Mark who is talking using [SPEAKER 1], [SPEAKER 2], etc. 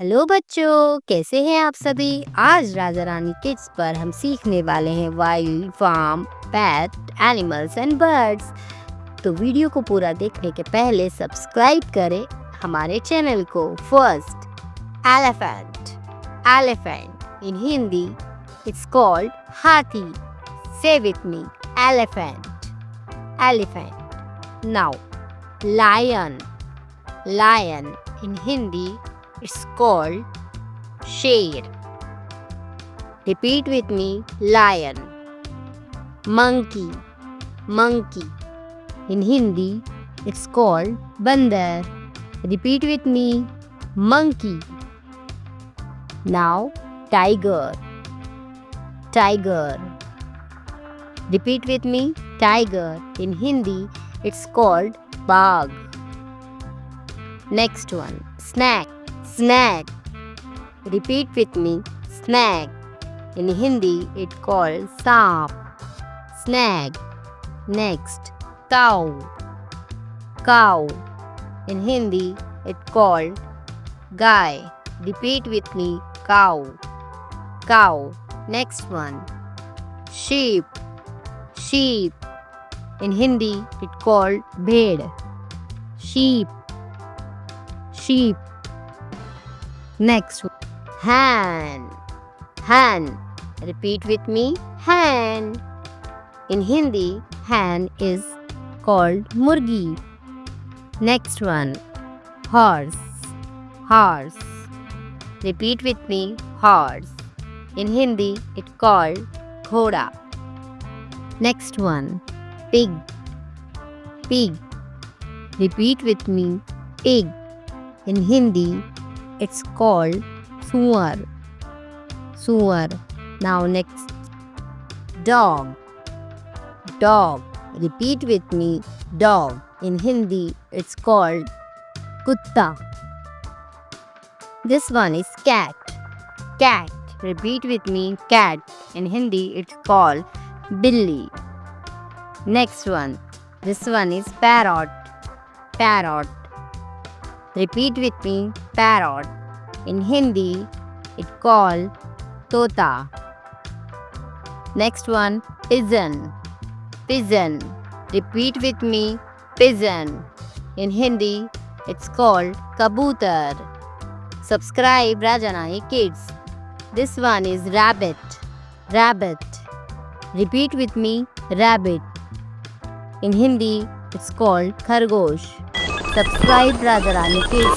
[SPEAKER 1] Hello बच्चों, कैसे हैं आप सभी। आज राजा रानी किड्स पर हम सीखने वाले हैं wild farm pet animals and birds. तो वीडियो को पूरा देखने के पहले सब्सक्राइब करें हमारे चैनल को। First, elephant. Elephant in Hindi it's called hathi. Say with me, elephant. Elephant. Now, lion. Lion in Hindi it's called sher. Repeat with me, lion. Monkey. Monkey in Hindi it's called bandar. Repeat with me, monkey. Now, tiger. Tiger. Repeat with me, tiger. In Hindi it's called bagh. Next one, snake. Snake. Repeat with me, snake. In Hindi, it called saap. Snake. Next, cow. Cow. In Hindi, it called guy. Repeat with me, cow. Cow. Next one, sheep. Sheep. In Hindi, it called bhed. Sheep. Sheep. Next, hen. Hen. Repeat with me, hen. In Hindi, hen is called murgi. Next one, horse. Horse. Repeat with me, horse. In Hindi, it called ghoda. Next one, pig. Pig. Repeat with me, pig. In Hindi, it's called suar. Suar. Now next, dog. Dog. Repeat with me, dog. In Hindi, it's called kutta. This one is cat. Cat. Repeat with me, cat. In Hindi, it's called billi. Next one. This one is parrot. Parrot. Repeat with me, parrot. In Hindi, it called tota. Next one, pigeon. Pigeon. Repeat with me, pigeon. In Hindi, it's called kabutar. Subscribe Rajanai Kids. This one is rabbit. Rabbit. Repeat with me, rabbit. In Hindi, it's called khargosh. Subscribe Raja Rani Kids